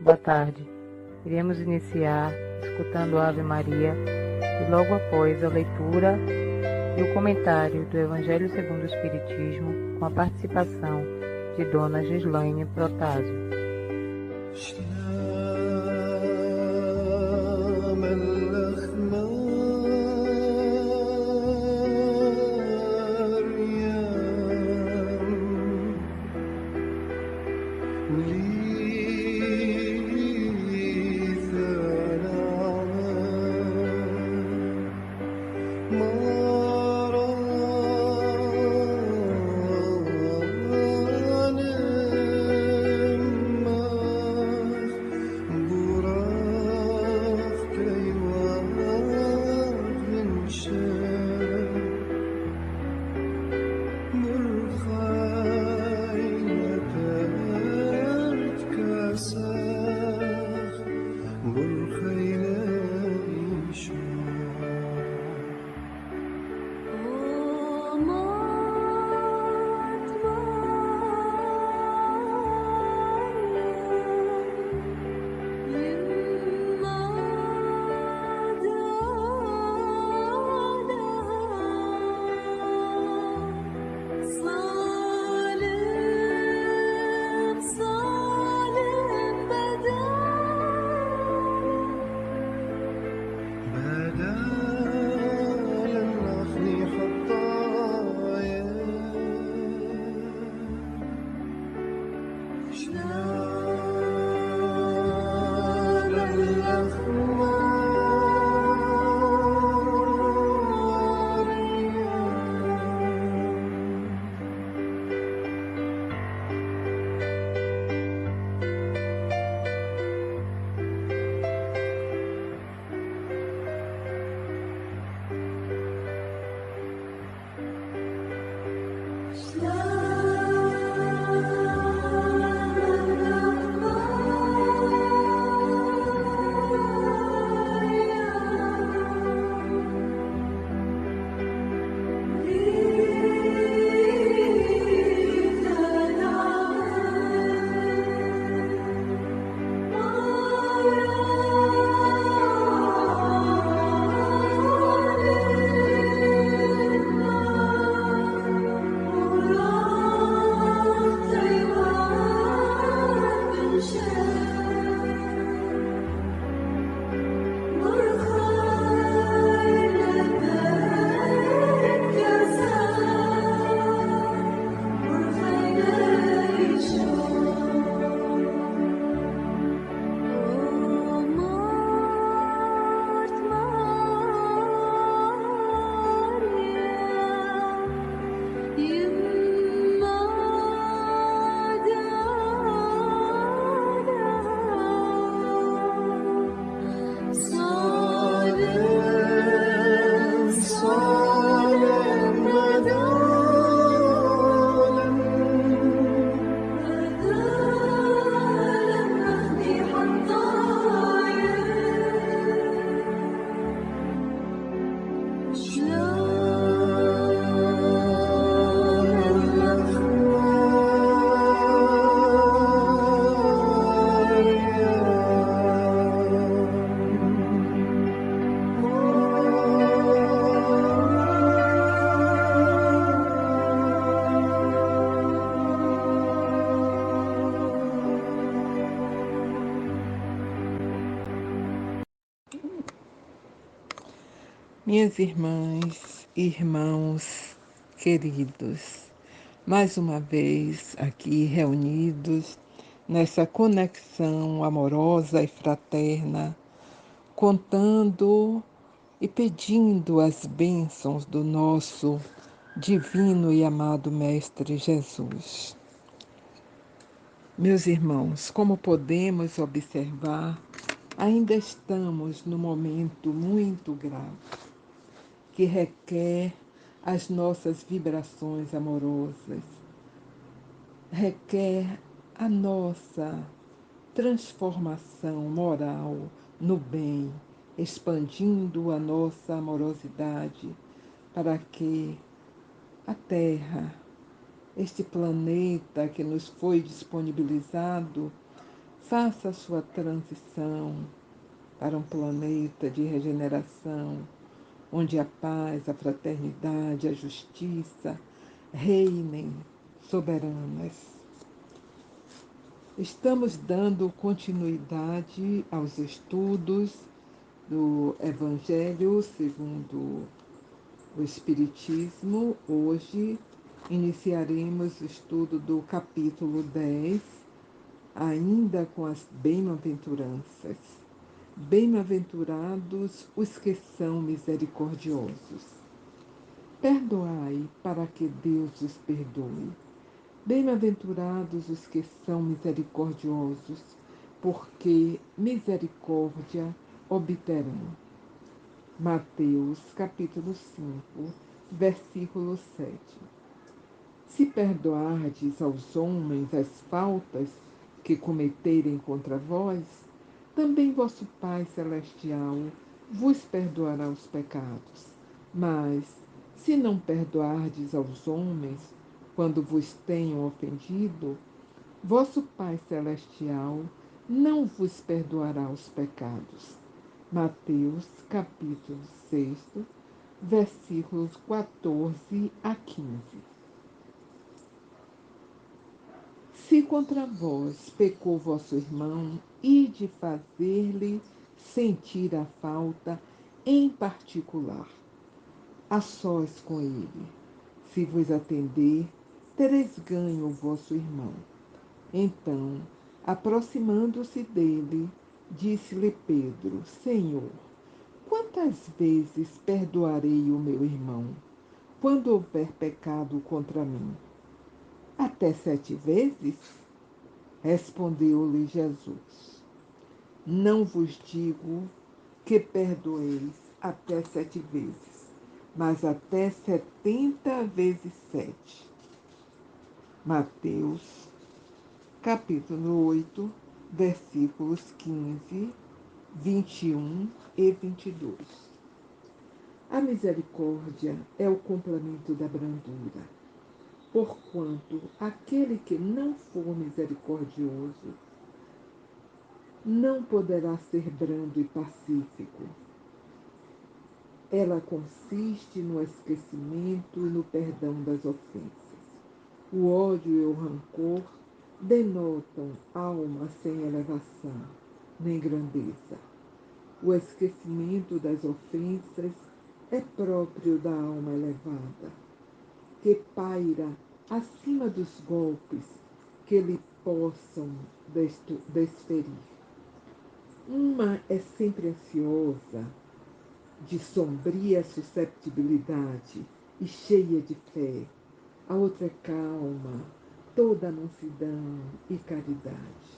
Boa tarde. Iremos iniciar escutando a Ave Maria e logo após a leitura e o comentário do Evangelho segundo o Espiritismo com a participação de Dona Gislaine Protásio. Minhas irmãs, irmãos queridos, mais uma vez aqui reunidos nessa conexão amorosa e fraterna, contando e pedindo as bênçãos do nosso divino e amado Mestre Jesus. Meus irmãos, como podemos observar, ainda estamos num momento muito grave, que requer as nossas vibrações amorosas, requer a nossa transformação moral no bem, expandindo a nossa amorosidade para que a Terra, este planeta que nos foi disponibilizado, faça a sua transição para um planeta de regeneração, onde a paz, a fraternidade, a justiça reinem soberanas. Estamos dando continuidade aos estudos do Evangelho segundo o Espiritismo. Hoje iniciaremos o estudo do capítulo 10, ainda com as bem-aventuranças. Bem-aventurados os que são misericordiosos. Perdoai para que Deus os perdoe. Bem-aventurados os que são misericordiosos, porque misericórdia obterão. Mateus, capítulo 5, versículo 7. Se perdoardes aos homens as faltas que cometerem contra vós, também vosso Pai Celestial vos perdoará os pecados. Mas, se não perdoardes aos homens quando vos tenham ofendido, vosso Pai Celestial não vos perdoará os pecados. Mateus, capítulo 6, versículos 14 a 15. Se contra vós pecou vosso irmão, ide fazer-lhe sentir a falta em particular, a sós com ele. Se vos atender, tereis ganho o vosso irmão. Então, aproximando-se dele, disse-lhe Pedro: Senhor, quantas vezes perdoarei o meu irmão, quando houver pecado contra mim? Até 7 vezes? Respondeu-lhe Jesus: Não vos digo que perdoeis até 7 vezes, mas até 70 vezes 7. Mateus, capítulo 8, versículos 15, 21 e 22. A misericórdia é o complemento da brandura, porquanto aquele que não for misericordioso não poderá ser brando e pacífico. Ela consiste no esquecimento e no perdão das ofensas. O ódio e o rancor denotam alma sem elevação, nem grandeza. O esquecimento das ofensas é próprio da alma elevada, que paira acima dos golpes que lhe possam desferir. Uma é sempre ansiosa, de sombria susceptibilidade e cheia de fé. A outra é calma, toda mansidão e caridade.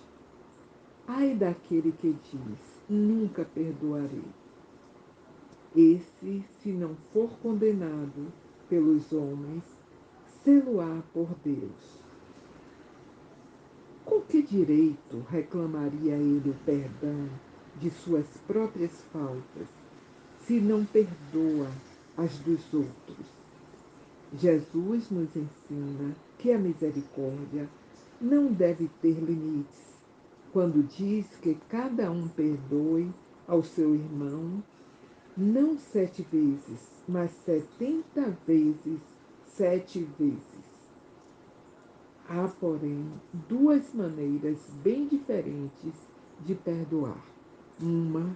Ai daquele que diz: nunca perdoarei. Esse, se não for condenado pelos homens, sê-lo-á por Deus. Com que direito reclamaria ele o perdão de suas próprias faltas, se não perdoa as dos outros? Jesus nos ensina que a misericórdia não deve ter limites, quando diz que cada um perdoe ao seu irmão, não 7 vezes, mas 70 vezes 7 vezes. Há, porém, 2 maneiras bem diferentes de perdoar. Uma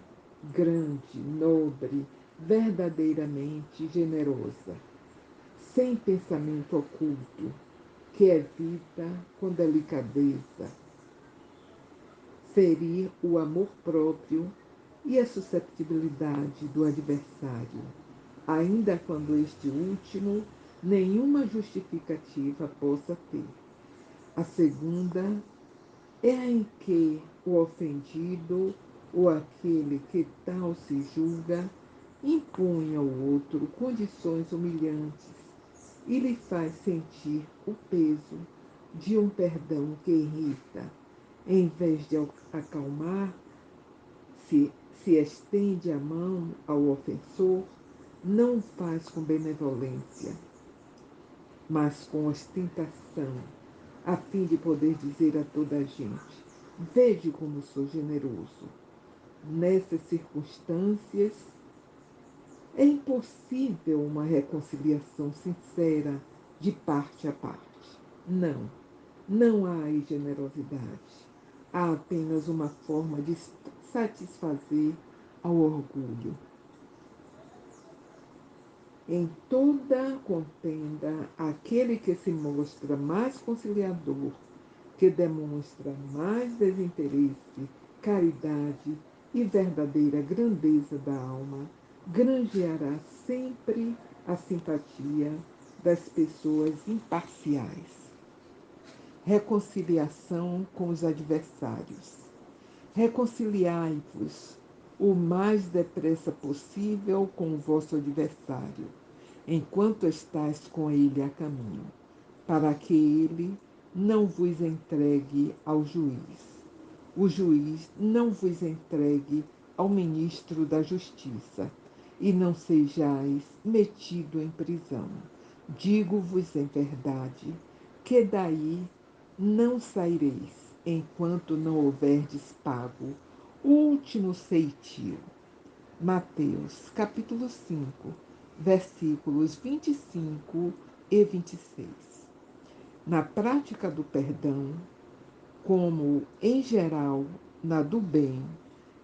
grande, nobre, verdadeiramente generosa, sem pensamento oculto, que evita com delicadeza ferir o amor próprio e a susceptibilidade do adversário, ainda quando este último nenhuma justificativa possa ter. A segunda é a em que o ofendido ou aquele que tal se julga impõe ao outro condições humilhantes e lhe faz sentir o peso de um perdão que irrita. Em vez de acalmar, se estende a mão ao ofensor, não o faz com benevolência, mas com ostentação, a fim de poder dizer a toda a gente: Veja como sou generoso. Nessas circunstâncias, é impossível uma reconciliação sincera de parte a parte. Não, não há aí generosidade. Há apenas uma forma de satisfazer ao orgulho. Em toda contenda, aquele que se mostra mais conciliador, que demonstra mais desinteresse, caridade e verdadeira grandeza da alma, granjeará sempre a simpatia das pessoas imparciais. Reconciliação com os adversários. Reconciliai-vos o mais depressa possível com o vosso adversário, enquanto estáis com ele a caminho, para que ele não vos entregue ao juiz. O juiz não vos entregue ao ministro da Justiça, e não sejais metido em prisão. Digo-vos em verdade, que daí não saireis, enquanto não houverdes pago o último ceitil. Mateus, capítulo 5, versículos 25 e 26. Na prática do perdão, como em geral na do bem,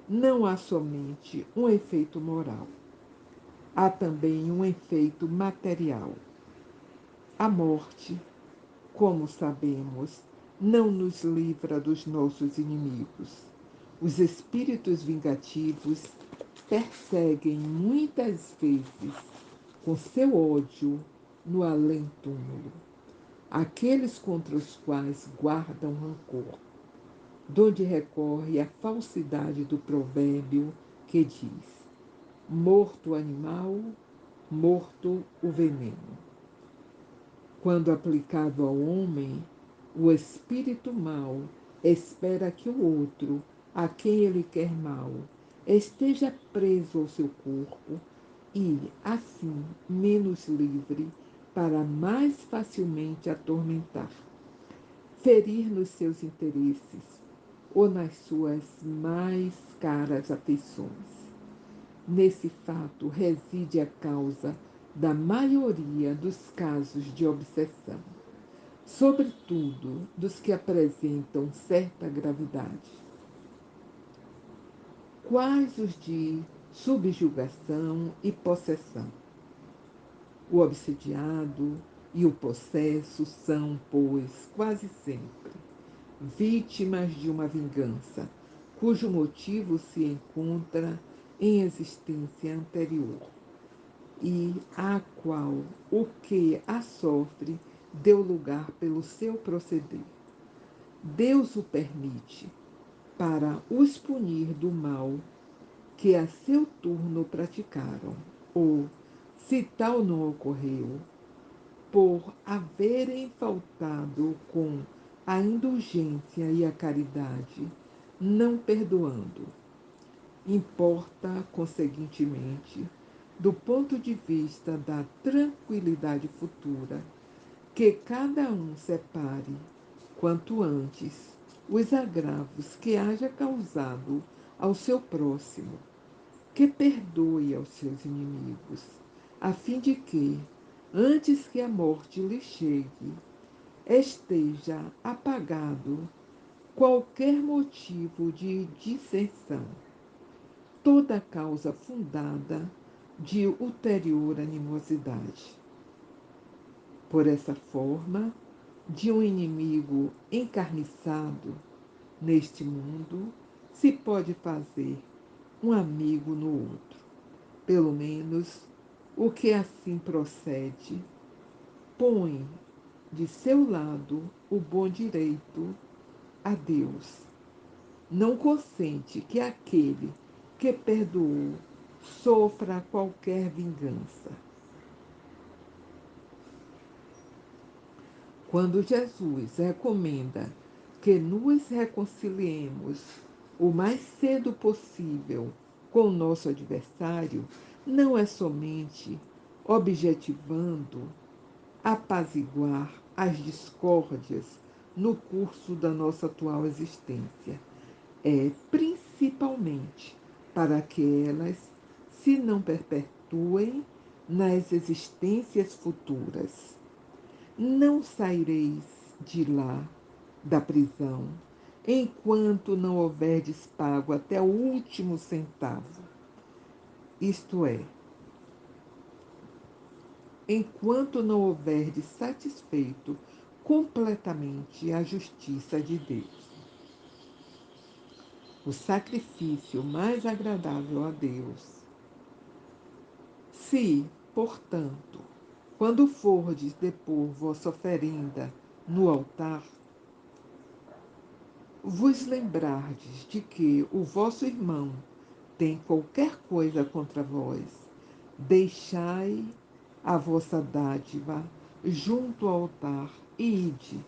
não há somente um efeito moral, há também um efeito material. A morte, como sabemos, não nos livra dos nossos inimigos. Os espíritos vingativos perseguem muitas vezes com seu ódio no além-túmulo aqueles contra os quais guardam rancor, donde recorre a falsidade do provérbio que diz: morto o animal, morto o veneno. Quando aplicado ao homem, o espírito mau espera que o outro, a quem ele quer mal, esteja preso ao seu corpo e, assim, menos livre para mais facilmente atormentar, ferir nos seus interesses ou nas suas mais caras afeições. Nesse fato reside a causa da maioria dos casos de obsessão, sobretudo dos que apresentam certa gravidade. Quais os de subjugação e possessão? O obsidiado e o possesso são, pois, quase sempre vítimas de uma vingança, cujo motivo se encontra em existência anterior e à qual o que a sofre deu lugar pelo seu proceder. Deus o permite para os punir do mal que a seu turno praticaram, ou, se tal não ocorreu, por haverem faltado com a indulgência e a caridade, não perdoando. Importa, conseguintemente, do ponto de vista da tranquilidade futura, que cada um separe, quanto antes, os agravos que haja causado ao seu próximo, que perdoe aos seus inimigos, a fim de que, antes que a morte lhe chegue, esteja apagado qualquer motivo de dissensão, toda causa fundada de ulterior animosidade. Por essa forma, de um inimigo encarniçado neste mundo, se pode fazer um amigo no outro. Pelo menos o que assim procede, põe de seu lado o bom direito a Deus. Não consente que aquele que perdoou sofra qualquer vingança. Quando Jesus recomenda que nos reconciliemos o mais cedo possível com o nosso adversário, não é somente objetivando apaziguar as discórdias no curso da nossa atual existência. É principalmente para que elas se não perpetuem nas existências futuras. Não saireis de lá, da prisão, enquanto não houverdes pago até o último centavo. Isto é, enquanto não houverdes satisfeito completamente a justiça de Deus. O sacrifício mais agradável a Deus. Se, portanto, quando fordes depor vossa oferenda no altar, vos lembrardes de que o vosso irmão tem qualquer coisa contra vós, deixai a vossa dádiva junto ao altar e ide,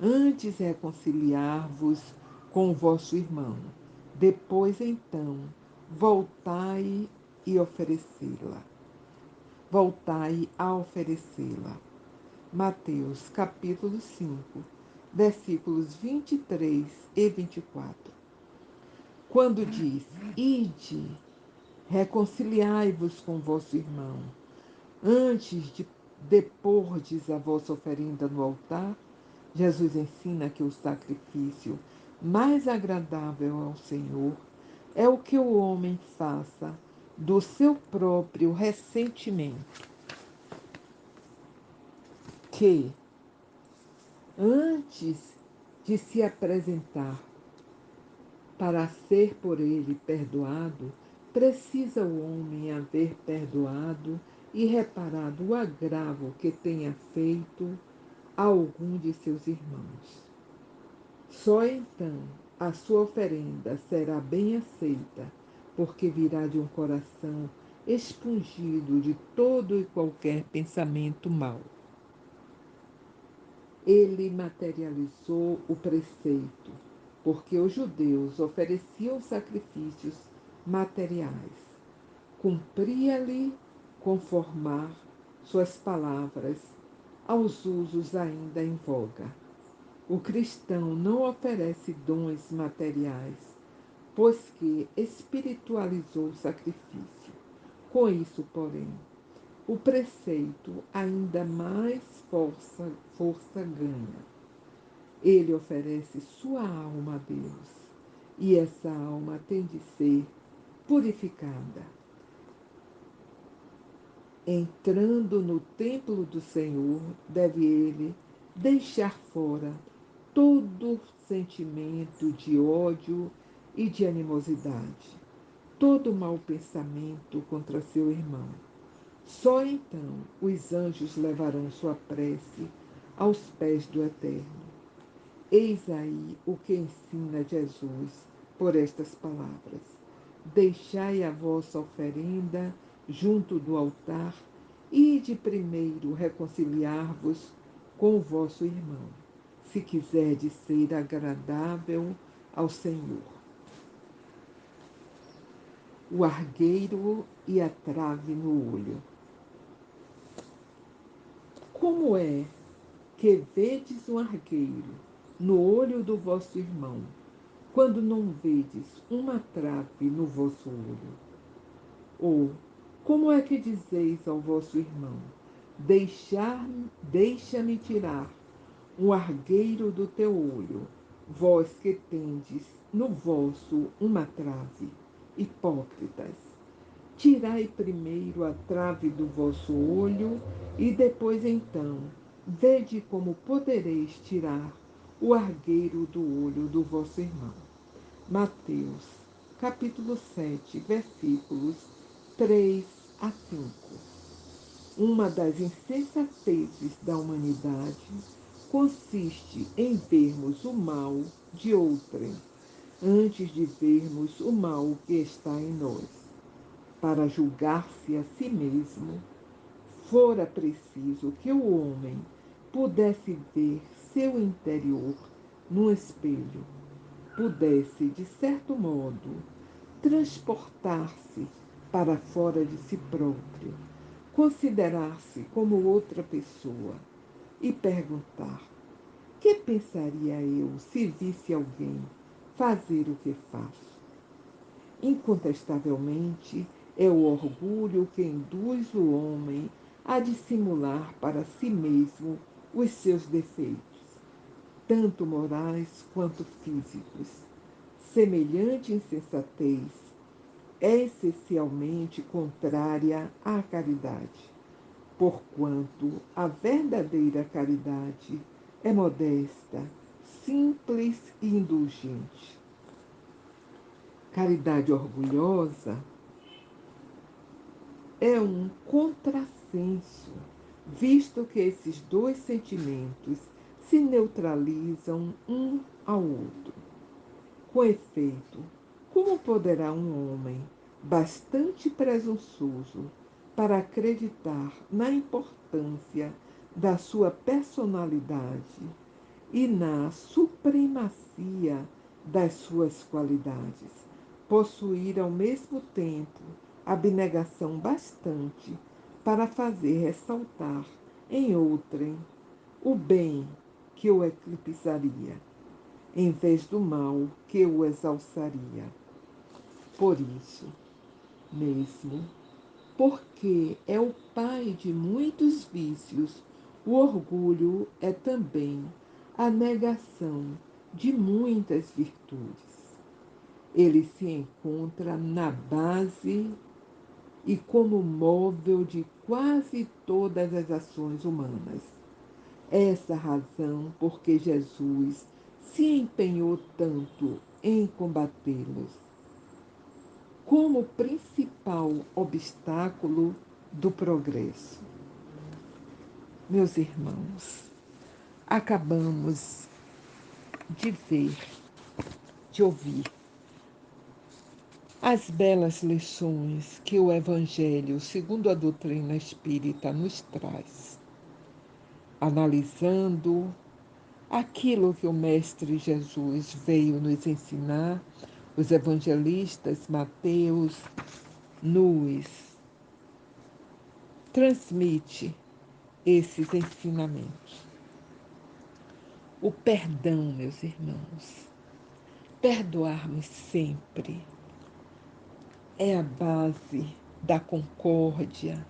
antes reconciliar-vos com o vosso irmão. Depois, então, voltai e oferecê-la. Voltai a oferecê-la. Mateus, capítulo 5, versículos 23 e 24. Quando diz, ide, reconciliai-vos com vosso irmão, antes de depordes a vossa oferenda no altar, Jesus ensina que o sacrifício mais agradável ao Senhor é o que o homem faça do seu próprio ressentimento, que, antes de se apresentar para ser por ele perdoado, precisa o homem haver perdoado e reparado o agravo que tenha feito a algum de seus irmãos. Só então a sua oferenda será bem aceita, porque virá de um coração expungido de todo e qualquer pensamento mau. Ele materializou o preceito, porque os judeus ofereciam sacrifícios materiais. Cumpria-lhe conformar suas palavras aos usos ainda em voga. O cristão não oferece dons materiais, pois que espiritualizou o sacrifício. Com isso, porém, o preceito ainda mais força ganha. Ele oferece sua alma a Deus, e essa alma tem de ser purificada. Entrando no templo do Senhor, deve ele deixar fora todo sentimento de ódio e de animosidade, todo mau pensamento contra seu irmão. Só então os anjos levarão sua prece aos pés do Eterno. Eis aí o que ensina Jesus por estas palavras. Deixai a vossa oferenda junto do altar e de primeiro reconciliar-vos com o vosso irmão, se quiserdes ser agradável ao Senhor. O argueiro e a trave no olho. Como é que vedes um argueiro no olho do vosso irmão, quando não vedes uma trave no vosso olho? Ou, como é que dizeis ao vosso irmão, deixa-me tirar um argueiro do teu olho, vós que tendes no vosso uma trave? Hipócritas, tirai primeiro a trave do vosso olho, e depois então vede como podereis tirar o argueiro do olho do vosso irmão. Mateus, capítulo 7, versículos 3 a 5. Uma das insensatezes da humanidade consiste em vermos o mal de outrem, antes de vermos o mal que está em nós. Para julgar-se a si mesmo, fora preciso que o homem pudesse ver seu interior num espelho, pudesse, de certo modo, transportar-se para fora de si próprio, considerar-se como outra pessoa e perguntar: Que pensaria eu se visse alguém fazer o que faço? Incontestavelmente, é o orgulho que induz o homem a dissimular para si mesmo os seus defeitos, tanto morais quanto físicos. Semelhante insensatez é essencialmente contrária à caridade, porquanto a verdadeira caridade é modesta, simples e indulgente. Caridade orgulhosa é um contrassenso, visto que esses dois sentimentos se neutralizam um ao outro. Com efeito, como poderá um homem bastante presunçoso para acreditar na importância da sua personalidade e na supremacia das suas qualidades, possuir ao mesmo tempo abnegação bastante para fazer ressaltar em outrem o bem que o eclipsaria, em vez do mal que o exalçaria? Por isso mesmo, porque é o pai de muitos vícios, o orgulho é também a negação de muitas virtudes. Ele se encontra na base e como móvel de quase todas as ações humanas. Essa razão porque Jesus se empenhou tanto em combatê-los como principal obstáculo do progresso. Meus irmãos, acabamos de ver, de ouvir as belas lições que o Evangelho, segundo a doutrina espírita, nos traz, analisando aquilo que o Mestre Jesus veio nos ensinar. Os evangelistas Mateus nos transmite esses ensinamentos. O perdão, meus irmãos, perdoarmos sempre é a base da concórdia,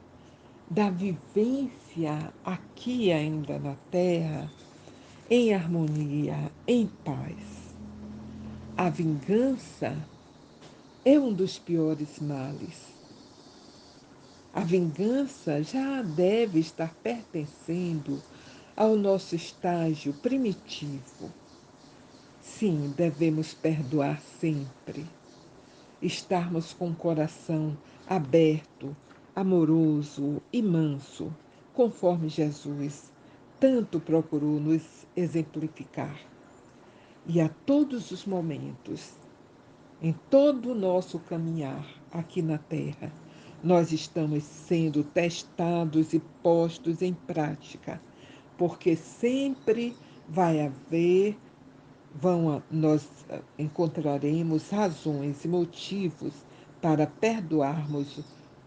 da vivência aqui ainda na Terra, em harmonia, em paz. A vingança é um dos piores males. A vingança já deve estar pertencendo ao nosso estágio primitivo. Sim, devemos perdoar sempre, estarmos com o coração aberto, amoroso e manso, conforme Jesus tanto procurou nos exemplificar. E a todos os momentos, em todo o nosso caminhar aqui na Terra, nós estamos sendo testados e postos em prática, porque sempre vai haver, nós encontraremos razões e motivos para perdoarmos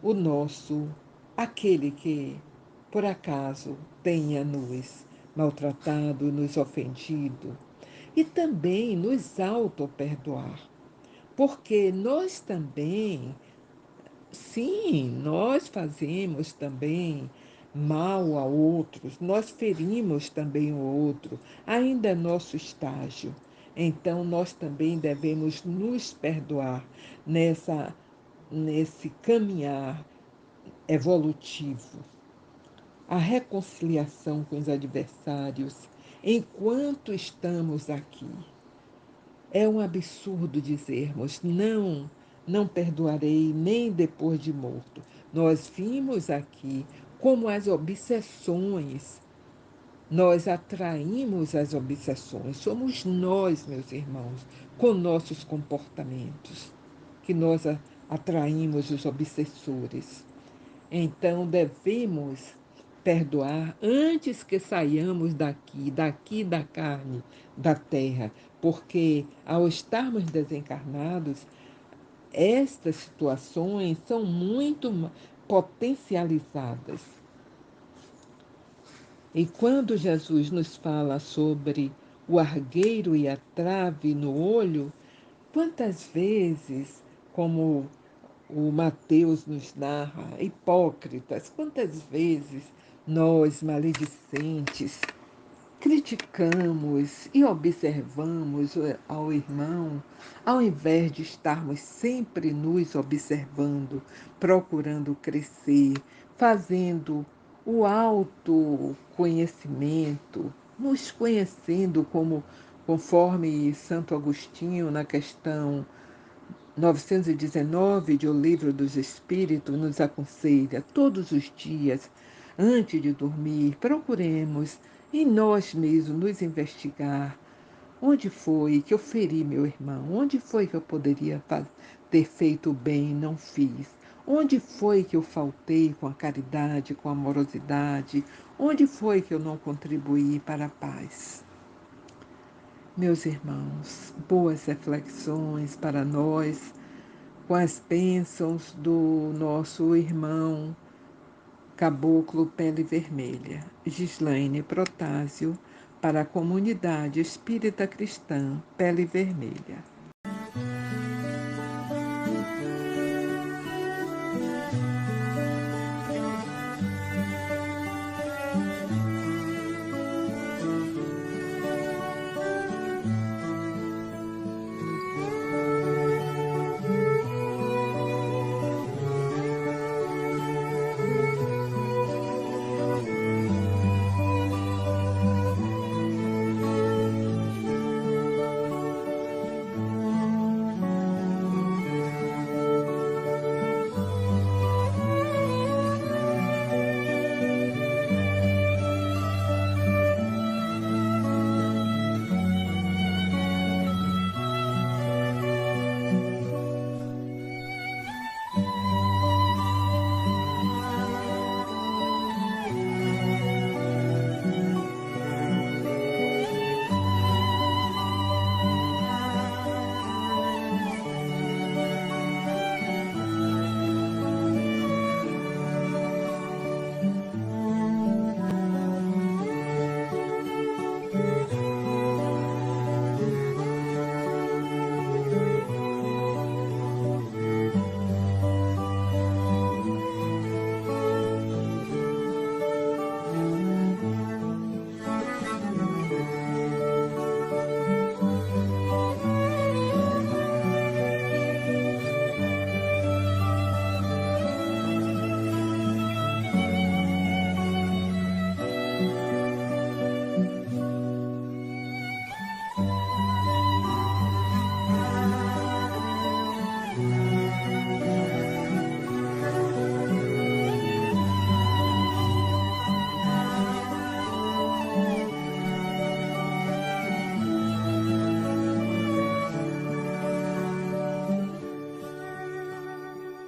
o nosso, aquele que, por acaso, tenha nos maltratado, nos ofendido, e também nos auto-perdoar, porque nós também, sim, nós fazemos também mal a outros, nós ferimos também o outro, ainda é nosso estágio. Então, nós também devemos nos perdoar nesse caminhar evolutivo. A reconciliação com os adversários enquanto estamos aqui. É um absurdo dizermos não perdoarei nem depois de morto. Nós vimos aqui como as obsessões, nós atraímos as obsessões. Somos nós, meus irmãos, com nossos comportamentos, que nós atraímos os obsessores. Então devemos perdoar antes que saiamos daqui da carne, da terra, porque ao estarmos desencarnados, estas situações são muito potencializadas. E quando Jesus nos fala sobre o argueiro e a trave no olho, quantas vezes, como o Mateus nos narra, hipócritas, quantas vezes nós, maledicentes, criticamos e observamos ao irmão, ao invés de estarmos sempre nos observando, procurando crescer, fazendo o autoconhecimento, nos conhecendo conforme Santo Agostinho na questão 919 de O Livro dos Espíritos nos aconselha todos os dias, antes de dormir, procuremos em nós mesmos nos investigar. Onde foi que eu feri meu irmão? Onde foi que eu poderia ter feito o bem e não fiz? Onde foi que eu faltei com a caridade, com a amorosidade? Onde foi que eu não contribuí para a paz? Meus irmãos, boas reflexões para nós, com as bênçãos do nosso irmão Caboclo Pele Vermelha, Gislaine Protásio, para a Comunidade Espírita Cristã Pele Vermelha.